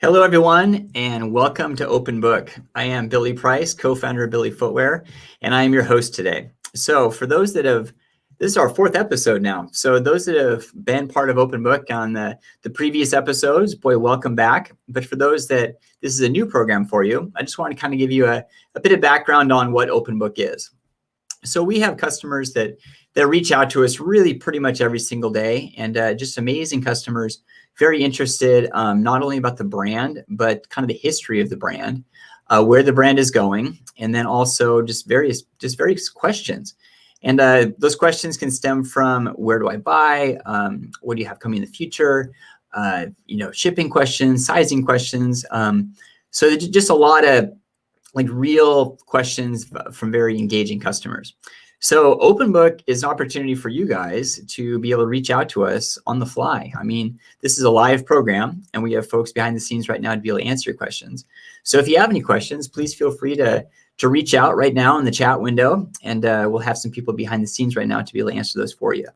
Hello, everyone, and welcome to Open Book. I am Billy Price, co-founder of BILLY Footwear, and I am your host today. So for those that have, this is our fourth episode now. So those that have been part of Open Book on the previous episodes, boy, welcome back. But for those that this is a new program for you, I just want to kind of give you a bit of background on what Open Book is. So we have customers that reach out to us really pretty much every single day, and just amazing customers, very interested not only about the brand, but kind of the history of the brand, where the brand is going, and then also just various questions. And those questions can stem from where do I buy, what do you have coming in the future, shipping questions, sizing questions. So just a lot of like real questions from very engaging customers. So Open Book is an opportunity for you guys to be able to reach out to us on the fly. I mean, this is a live program and we have folks behind the scenes right now to be able to answer your questions. So if you have any questions, please feel free to reach out right now in the chat window, and we'll have some people behind the scenes right now to be able to answer those for you.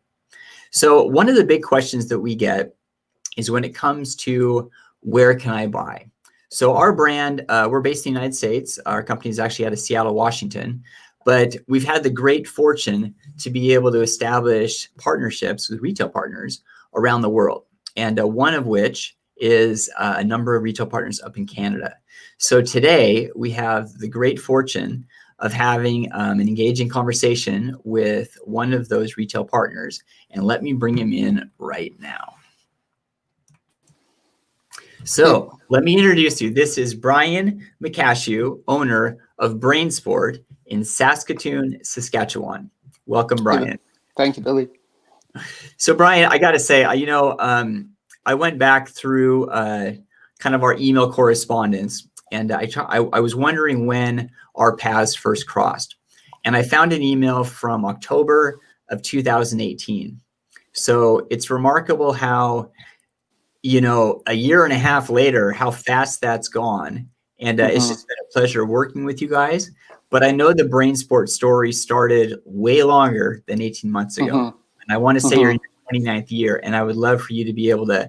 So one of the big questions that we get is when it comes to where can I buy? So our brand, we're based in the United States. Our company is actually out of Seattle, Washington, but we've had the great fortune to be able to establish partnerships with retail partners around the world. And one of which is a number of retail partners up in Canada. So today we have the great fortune of having an engaging conversation with one of those retail partners. And let me bring him in right now. So let me introduce you. This is Brian Michasiw, owner of BrainSport in Saskatoon, Saskatchewan. Welcome, Brian. Thank you, Billy. So Brian, I got to say, I went back through kind of our email correspondence, and I was wondering when our paths first crossed. And I found an email from October of 2018. So it's remarkable how, a year and a half later, how fast that's gone. And it's just been a pleasure working with you guys. But I know the BrainSport story started way longer than 18 months ago. And I want to say you're in your 29th year. And I would love for you to be able to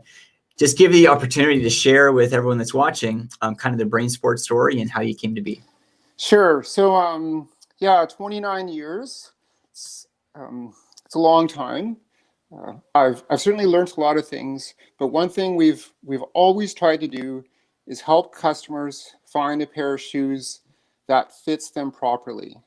just give you the opportunity to share with everyone that's watching kind of the BrainSport story and how you came to be. Sure. So, 29 years. It's a long time. I've certainly learned a lot of things, but one thing we've always tried to do is help customers find a pair of shoes that fits them properly.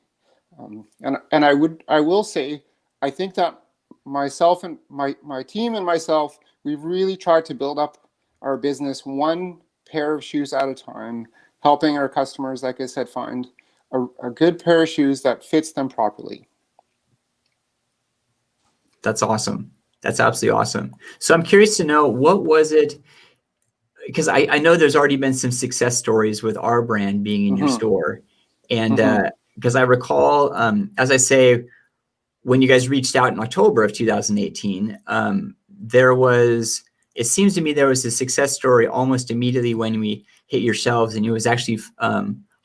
And I will say, I think that myself and my team and myself, we've really tried to build up our business one pair of shoes at a time, helping our customers, like I said, find a good pair of shoes that fits them properly. That's awesome. That's absolutely awesome. So I'm curious to know, what was it? Because I know there's already been some success stories with our brand being in your store. And because I recall, as I say, when you guys reached out in October of 2018, it seems to me there was a success story almost immediately when we hit your shelves, and it was actually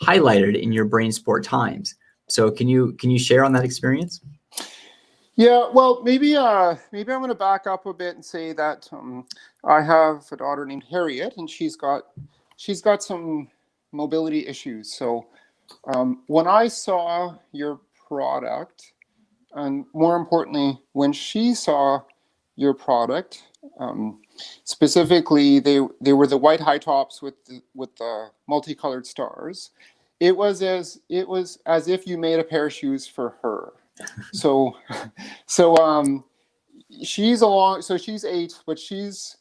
highlighted in your BrainSport Times. So can you share on that experience? Yeah, well, maybe I'm going to back up a bit and say that I have a daughter named Harriet, and she's got some mobility issues. So when I saw your product, and more importantly, when she saw your product, specifically they were the white high tops with the multicolored stars. It was as if you made a pair of shoes for her. So she's 8, but she's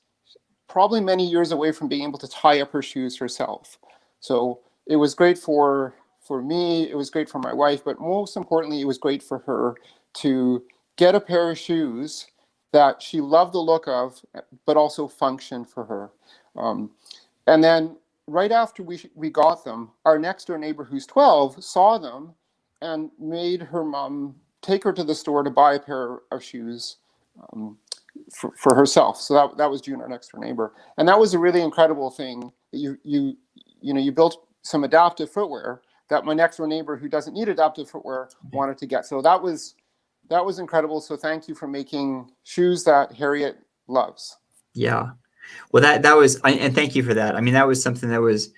probably many years away from being able to tie up her shoes herself. So it was great for me, it was great for my wife, but most importantly, it was great for her to get a pair of shoes that she loved the look of, but also functioned for her. And then right after we got them, our next door neighbor, who's 12, saw them and made her mom take her to the store to buy a pair of shoes for herself. So that was June, our next door neighbor, and that was a really incredible thing. You built some adaptive footwear that my next door neighbor, who doesn't need adaptive footwear, wanted to get. So that was incredible. So thank you for making shoes that Harriet loves. Yeah. Well, that was, and thank you for that. I mean, that was something that was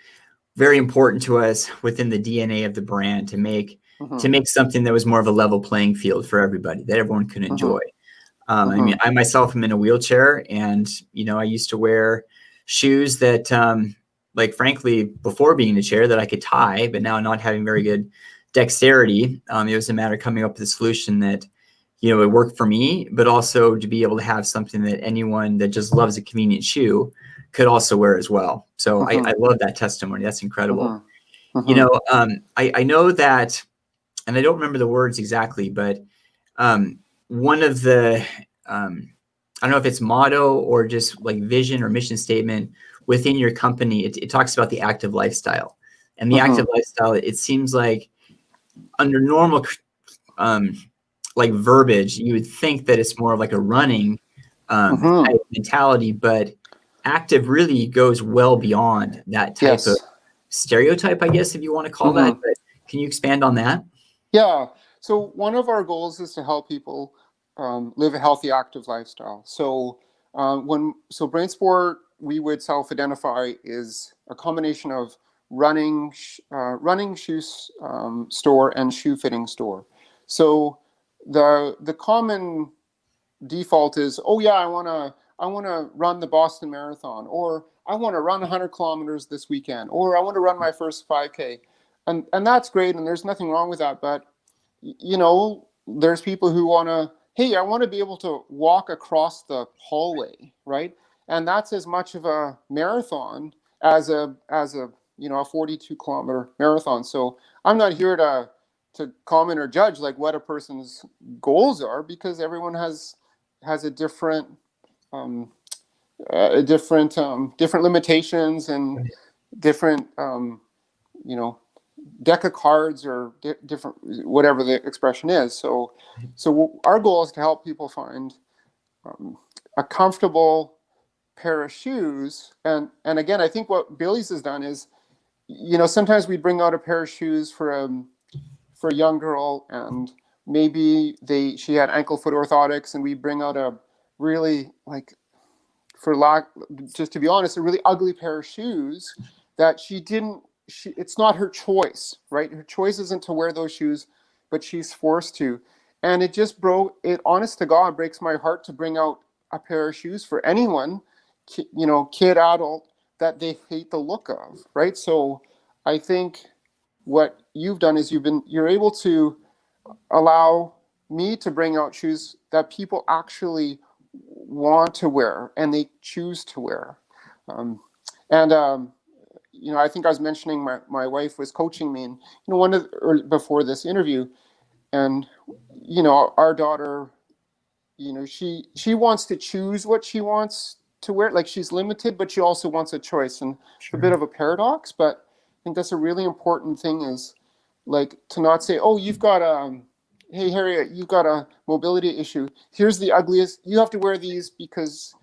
very important to us within the DNA of the brand to make something that was more of a level playing field for everybody that everyone could enjoy. I mean, I myself am in a wheelchair, and I used to wear shoes that, like, frankly, before being in a chair, that I could tie, but now not having very good dexterity, it was a matter of coming up with a solution that it worked for me, but also to be able to have something that anyone that just loves a convenient shoe could also wear as well. So I love that testimony. That's incredible. I know that, and I don't remember the words exactly, but one of the, I don't know if it's motto or just like vision or mission statement within your company, it talks about the active lifestyle. And the active lifestyle, it seems like under normal like verbiage, you would think that it's more of like a running type mentality, but active really goes well beyond that type of stereotype, I guess, if you want to call that. But can you expand on that? Yeah. So one of our goals is to help people live a healthy, active lifestyle. So BrainSport, we would self-identify is a combination of running shoe store and shoe fitting store. So the common default is, oh yeah, I want to run the Boston Marathon, or I want to run 100 kilometers this weekend, or I want to run my first 5K. And that's great, and there's nothing wrong with that. But there's people who want to, hey, I want to be able to walk across the hallway, right? And that's as much of a marathon as a 42-kilometer marathon. So I'm not here to comment or judge like what a person's goals are, because everyone has a different different limitations and different deck of cards or different, whatever the expression is. So our goal is to help people find a comfortable pair of shoes. And again, I think what Billy's has done is, sometimes we bring out a pair of shoes for a young girl, and maybe she had ankle foot orthotics, and we bring out a really, like, just to be honest, a really ugly pair of shoes that it's not her choice, right? Her choice isn't to wear those shoes, but she's forced to. And it honest to God breaks my heart to bring out a pair of shoes for anyone, kid, adult, that they hate the look of, right? So I think what you've done is you're able to allow me to bring out shoes that people actually want to wear and they choose to wear. I think I was mentioning my wife was coaching me, and before this interview, and our daughter, she wants to choose what she wants to wear. Like, she's limited, but she also wants a choice, and it's a bit of a paradox. But I think that's a really important thing, is like to not say, oh, you've got hey Harriet, you've got a mobility issue. Here's the ugliest. You have to wear these because,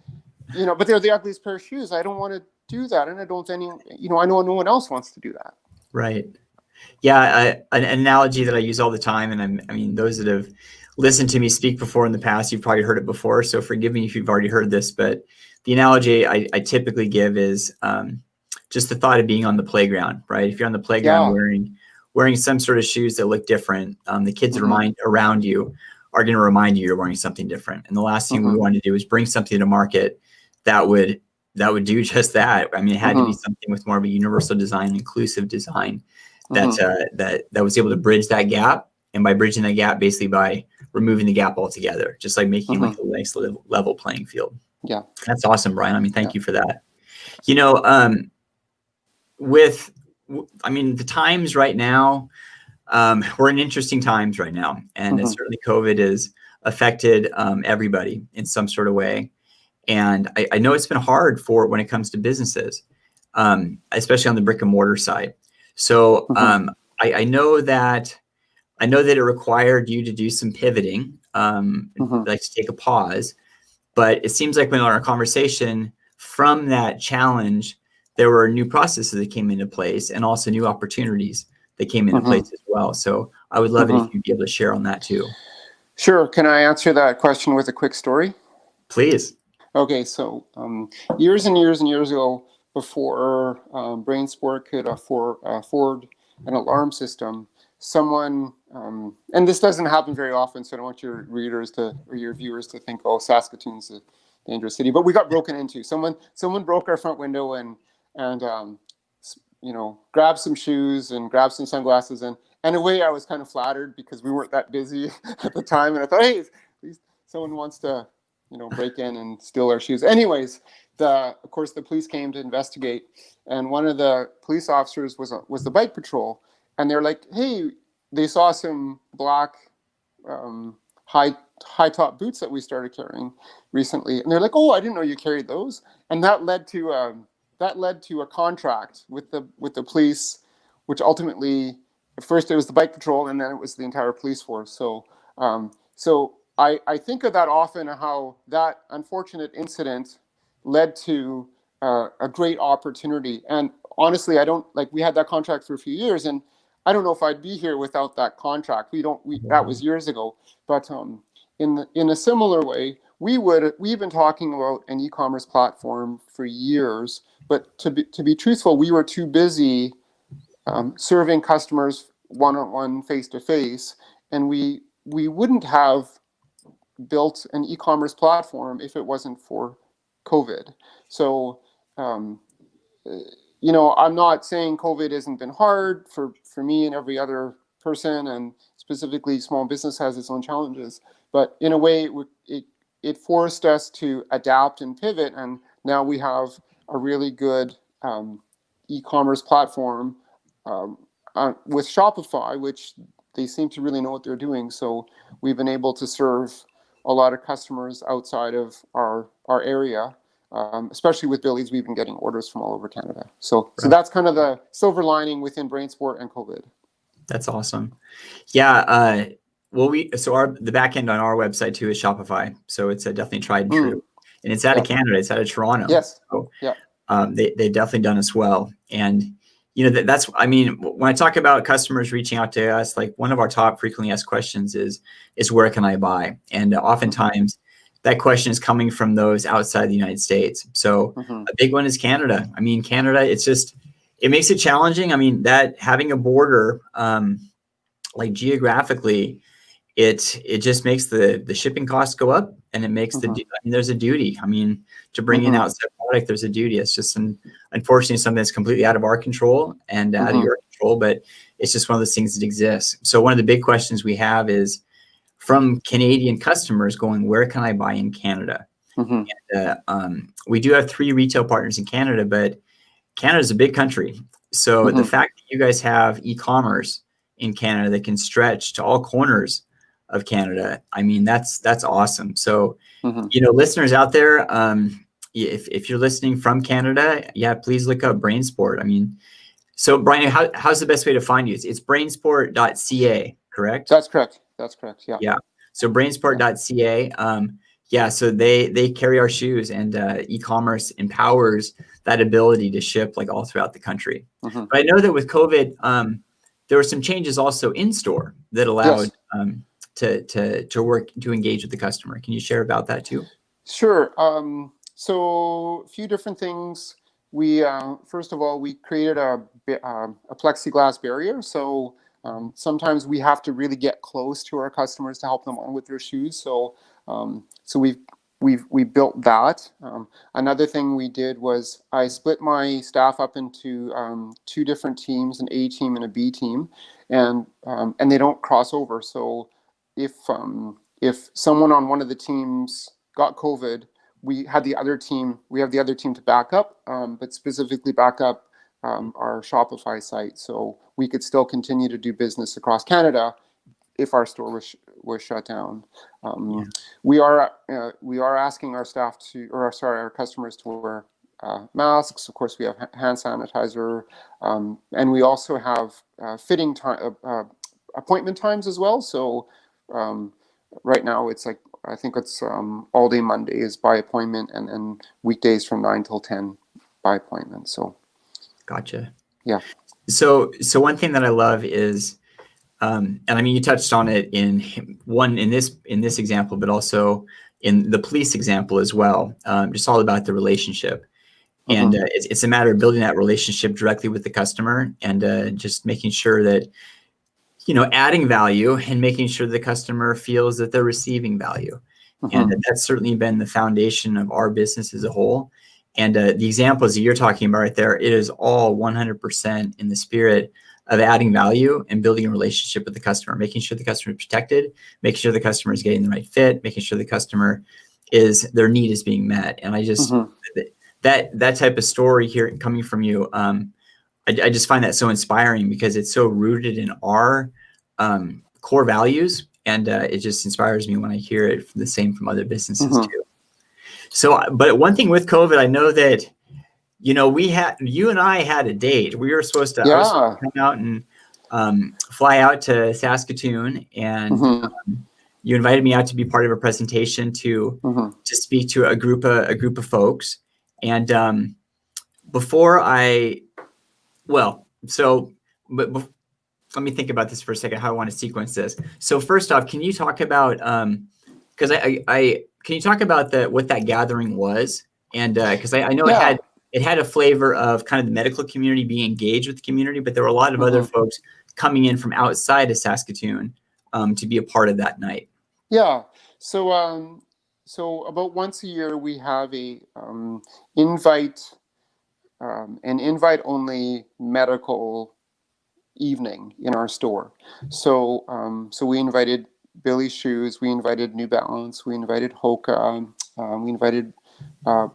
but they're the ugliest pair of shoes. I don't want to do that, and I know no one else wants to do that. Right. Yeah, an analogy that I use all the time, and I mean, those that have listened to me speak before in the past, you've probably heard it before, so forgive me if you've already heard this, but the analogy I typically give is just the thought of being on the playground, right? If you're on the playground wearing some sort of shoes that look different, the kids around you are going to remind you you're wearing something different. And the last thing we want to do is bring something to market that would do just that. I mean, it had to be something with more of a universal design, inclusive design that was able to bridge that gap. And by bridging that gap, basically by removing the gap altogether, just like making like a nice level playing field. Yeah. That's awesome, Brian. I mean, thank you for that. The times right now, we're in interesting times right now. And certainly COVID has affected everybody in some sort of way. And I know it's been hard when it comes to businesses, especially on the brick and mortar side. So I know that it required you to do some pivoting, like to take a pause. But it seems like when our conversation from that challenge, there were new processes that came into place and also new opportunities that came into place as well. So I would love it if you'd be able to share on that too. Sure. Can I answer that question with a quick story? Please. Okay, so years and years and years ago, before BrainSport could afford an alarm system, someone, and this doesn't happen very often, so I don't want your readers to or your viewers to think, oh, Saskatoon's a dangerous city, but we got broken into. Someone broke our front window and grabbed some shoes and grabbed some sunglasses, and in a way I was kind of flattered because we weren't that busy at the time, and I thought, hey, at least someone wants to break in and steal our shoes. Anyways, of course the police came to investigate, and one of the police officers was the bike patrol, and they're like, hey, they saw some black high top boots that we started carrying recently, and they're like, oh, I didn't know you carried those, and that led to a contract with the police, which ultimately, at first it was the bike patrol, and then it was the entire police force. So I think of that often, how that unfortunate incident led to a great opportunity. And honestly, we had that contract for a few years, and I don't know if I'd be here without that contract. That was years ago. But in a similar way, we've been talking about an e-commerce platform for years, but to be truthful, we were too busy serving customers one-on-one, face-to-face, and we wouldn't have built an e-commerce platform if it wasn't for COVID. So, I'm not saying COVID hasn't been hard for me and every other person, and specifically small business has its own challenges. But in a way, it forced us to adapt and pivot, and now we have a really good e-commerce platform with Shopify, which they seem to really know what they're doing. So we've been able to serve a lot of customers outside of our area, especially with Billy's. We've been getting orders from all over Canada. So that's kind of the silver lining within BrainSport and COVID. That's awesome. Yeah. The back end on our website too is Shopify. So it's definitely tried and true. And it's out of Canada. It's out of Toronto. Yes. So, they've definitely done us well. And that's, when I talk about customers reaching out to us, like one of our top frequently asked questions is where can I buy? And oftentimes that question is coming from those outside the United States. So a big one is Canada. Canada, it makes it challenging. That having a border, like geographically, it just makes the shipping costs go up, and it makes there's a duty. To bring in outside product, there's a duty. It's just unfortunately something that's completely out of our control and out of your control, but it's just one of those things that exists. So one of the big questions we have is from Canadian customers going, where can I buy in Canada? And, we do have 3 retail partners in Canada, but Canada's a big country. So the fact that you guys have e-commerce in Canada that can stretch to all corners of Canada, that's awesome. So, listeners out there, if you're listening from Canada, please look up BrainSport. So Brian, how's the best way to find you? It's brainsport.ca, correct? That's correct. Yeah. Yeah. So brainsport.ca. So they carry our shoes, and e-commerce empowers that ability to ship like all throughout the country. But I know that with COVID, there were some changes also in store that allowed to work to engage with the customer. Can you share about that too? Sure. So a few different things. We first of all, we created a plexiglass barrier. So sometimes we have to really get close to our customers to help them on with their shoes. So we built that. Another thing we did was I split my staff up into 2 different teams, an A team and a B team, and they don't cross over. So if someone on one of the teams got COVID, we have the other team to back up, but specifically back up our Shopify site, so we could still continue to do business across Canada if our store was shut down. We are asking our our customers to wear masks. Of course, we have hand sanitizer, and we also have fitting time appointment times as well. So right now it's like, I think it's all day Mondays by appointment, and weekdays from 9 till 10 by appointment. So gotcha. Yeah. So one thing that I love is, and you touched on it in this example, but also in the police example as well. Just all about the relationship. And Mm-hmm. it's a matter of building that relationship directly with the customer, and just making sure that, adding value and making sure the customer feels that they're receiving value. And Mm-hmm. that's certainly been the foundation of our business as a whole. And the examples that you're talking about right there, it is all 100% in the spirit of adding value and building a relationship with the customer, making sure the customer is protected, making sure the customer is getting the right fit, making sure the customer their need is being met. And I just, Mm-hmm. that type of story here coming from you, I just find that so inspiring because it's so rooted in our core values, and it just inspires me when I hear it the same from other businesses Mm-hmm. too. So, but one thing with COVID, I know that you and I had a date. I was supposed to Yeah. come out and fly out to Saskatoon, and Mm-hmm. you invited me out to be part of a presentation to Mm-hmm. speak to a group of folks. And before I Well, but let me think about this for a second, how I want to sequence this. So first off, can you talk about, because can you talk about what that gathering was? And because I know Yeah. it had a flavor of kind of the medical community being engaged with the community, but there were a lot of other Mm-hmm. folks coming in from outside of Saskatoon to be a part of that night. Yeah. So about once a year we have a invite an invite only medical evening in our store. So we invited Billy Shoes, we invited New Balance, we invited Hoka, we invited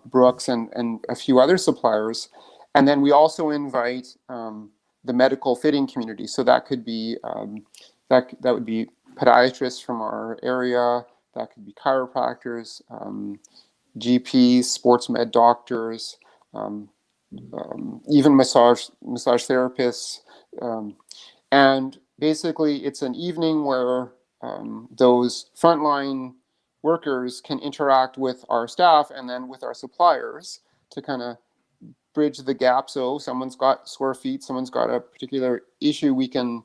Brooks and a few other suppliers, and then we also invite the medical fitting community. So that could be that would be podiatrists from our area. That could be chiropractors, GPs, sports med doctors, um, even massage therapists. Um, and basically, it's an evening where those frontline workers can interact with our staff and then with our suppliers to kind of bridge the gap. So someone's got sore feet, someone's got a particular issue, we can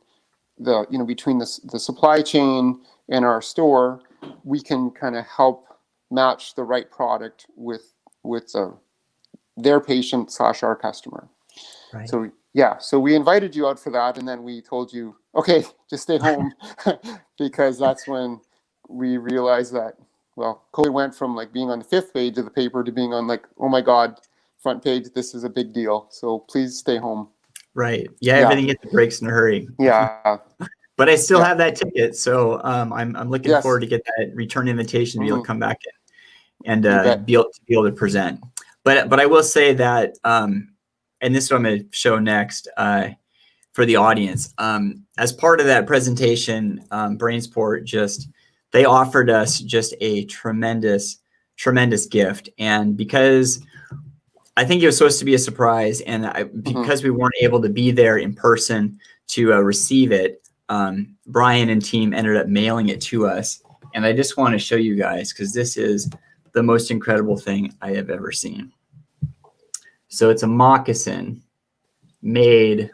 between the supply chain and our store, we can kind of help match the right product with their patient / our customer. Right. So yeah, so we invited you out for that, and then we told you, okay, just stay home, because that's when we realized that, well, COVID went from like being on the 5th page of the paper to being on like, oh my God, front page, this is a big deal. So please stay home. Right. Yeah. Yeah. Everything gets breaks in a hurry. Yeah. But I still Yeah. have that ticket, so I'm looking Yes. forward to get that return invitation to be able to come back and bet. be able to present. But I will say that, and this is what I'm going to show next for the audience. As part of that presentation, BrainSport they offered us just a tremendous gift, and because I think it was supposed to be a surprise, and because we weren't able to be there in person to receive it, Brian and team ended up mailing it to us. And I just want to show you guys, because this is the most incredible thing I have ever seen. So it's a moccasin made,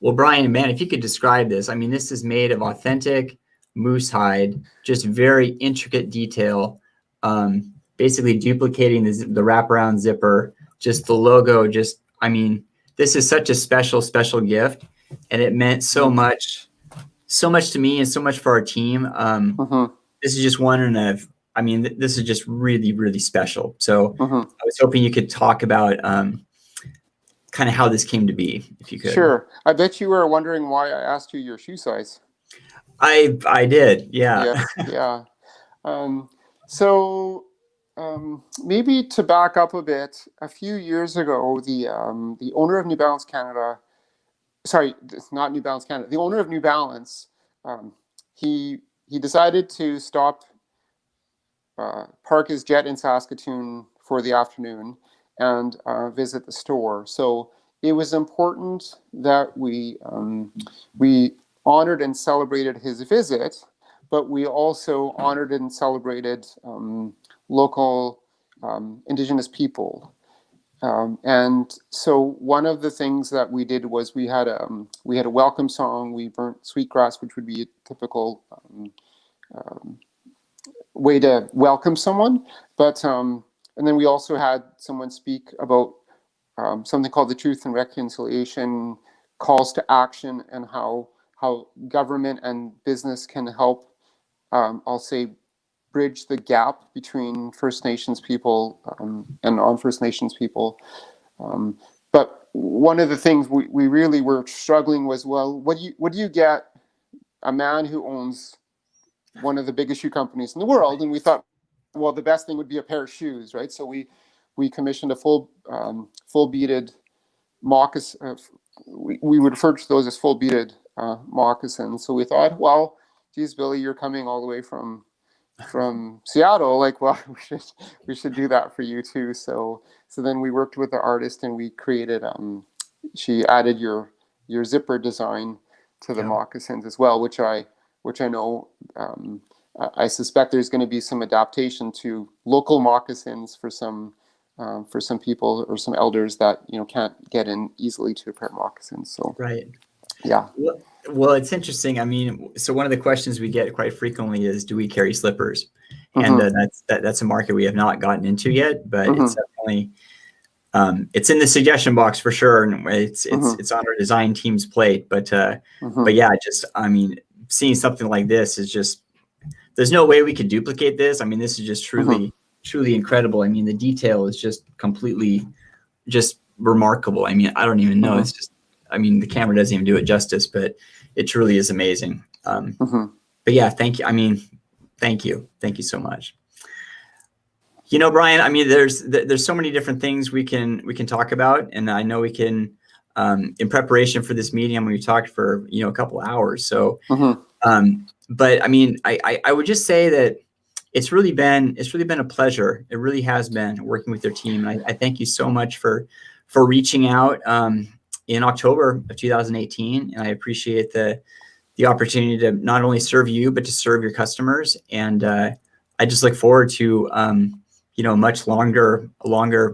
well, Brian, man, if you could describe this, I mean, this is made of authentic moose hide, just very intricate detail, basically duplicating the wraparound zipper, just the logo, I mean, this is such a special gift, and it meant so much to me and so much for our team. This is just one I mean, this is just really special. So I was hoping you could talk about kind of how this came to be, if you could. Sure. I bet you were wondering why I asked you your shoe size. I did, yeah. Yeah. So maybe to back up a bit, a few years ago, the owner of New Balance Canada, sorry, it's not New Balance Canada, the owner of New Balance, he decided to park his jet in Saskatoon for the afternoon and visit the store. So it was important that we honored and celebrated his visit, but we also honored and celebrated local Indigenous people. And so one of the things that we did was we had a welcome song. We burnt sweetgrass, which would be a typical way to welcome someone. But and then we also had someone speak about something called the Truth and Reconciliation calls to action, and how government and business can help, I'll say, bridge the gap between First Nations people and non-First Nations people. But one of the things we really were struggling was, well, what do you get a man who owns one of the biggest shoe companies in the world? And we thought, well, the best thing would be a pair of shoes, right? So we commissioned a full beaded moccasin. We would refer to those as full beaded moccasins. So we thought, well, geez, Billy, you're coming all the way from Seattle, like, well, we should do that for you too. So then we worked with the artist, and we created she added your zipper design to the moccasins as well, which I know, I suspect there's going to be some adaptation to local moccasins for some people or some elders that can't get in easily to a pair of moccasins. So Right. Yeah. Well, it's interesting. I mean, so one of the questions we get quite frequently is, do we carry slippers? And that's a market we have not gotten into yet, but it's definitely it's in the suggestion box for sure, and it's on our design team's plate. But yeah, I mean, seeing something like this is just, there's no way we could duplicate this. I mean, this is just truly incredible. I mean, the detail is just completely just remarkable. I mean, I don't even know. It's just, I mean, the camera doesn't even do it justice, but it truly is amazing. But yeah, thank you. I mean, thank you so much. Brian, I mean, there's so many different things we can talk about, and I know we can, in preparation for this meeting, we talked for a couple hours. So, but I mean, I would just say that it's really been a pleasure. It really has been working with your team, and I thank you so much for reaching out in October of 2018, and I appreciate the opportunity to not only serve you but to serve your customers. And I just look forward to a much longer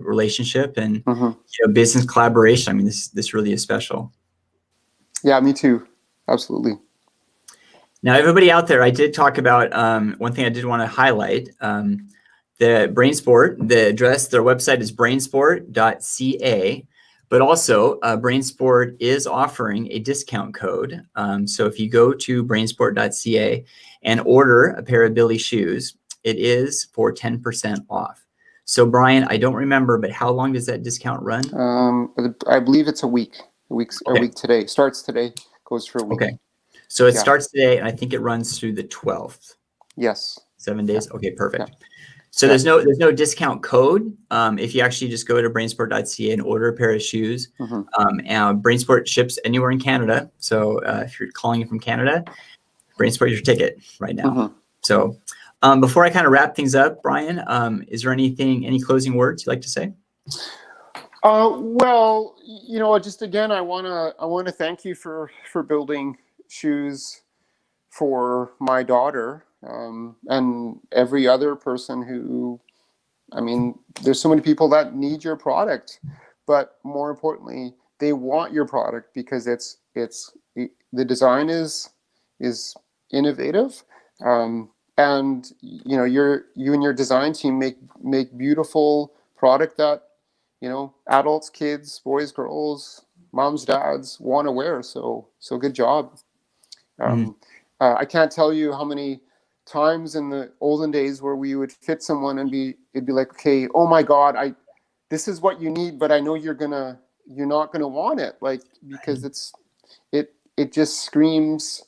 relationship and business collaboration. I mean, this really is special. Yeah, me too. Absolutely. Now, everybody out there, I did talk about one thing I did want to highlight. The BrainSport, the address, their website is brainsport.ca, but also BrainSport is offering a discount code. So if you go to brainsport.ca and order a pair of Billy shoes, it is for 10% off. So Brian, I don't remember, but how long does that discount run? I believe it's a week. A week today. Starts today, goes for a week. Okay. So it starts today, and I think it runs through the 12th. Yes. 7 days. Yeah. Okay, perfect. Yeah. So there's no discount code. If you actually just go to brainsport.ca and order a pair of shoes, and BrainSport ships anywhere in Canada. So if you're calling in from Canada, BrainSport is your ticket right now. So before I kind of wrap things up, Brian, is there any closing words you'd like to say? Well, just again, I want to thank you for building shoes for my daughter, and every other person who, I mean, there's so many people that need your product, but more importantly, they want your product because the design is innovative, and you and your design team make beautiful product that adults, kids, boys, girls, moms, dads want to wear. So good job. I can't tell you how many times in the olden days where we would fit someone and it'd be like, okay, oh my God, this is what you need, but I know you're not gonna want it, like, because it just screams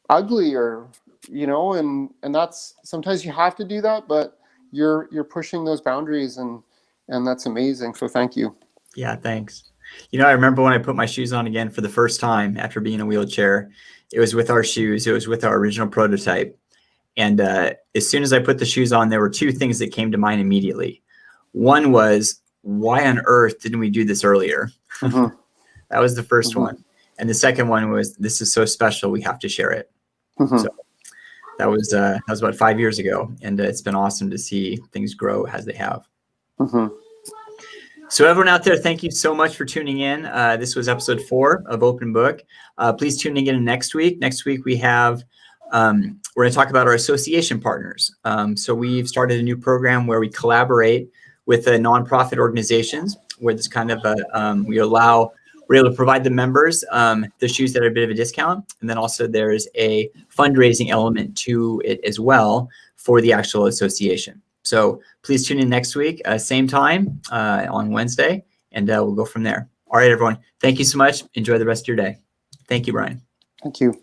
ugly, or and that's, sometimes you have to do that, but you're pushing those boundaries, and that's amazing. So thank you. Yeah, thanks. I remember when I put my shoes on again for the first time after being in a wheelchair. It was with our shoes. It was with our original prototype. And as soon as I put the shoes on, there were two things that came to mind immediately. One was, why on earth didn't we do this earlier? That was the first one. And the second one was, this is so special, we have to share it. So that was about 5 years ago. And it's been awesome to see things grow as they have. So everyone out there, thank you so much for tuning in. This was episode 4 of Open Book. Please tune in again next week. Next week we have We're going to talk about our association partners. So we've started a new program where we collaborate with nonprofit organizations, where this kind of we're able to provide the members the shoes that are a bit of a discount, and then also there's a fundraising element to it as well for the actual association. So please tune in next week, same time on Wednesday, and we'll go from there. All right, everyone. Thank you so much. Enjoy the rest of your day. Thank you, Brian. Thank you.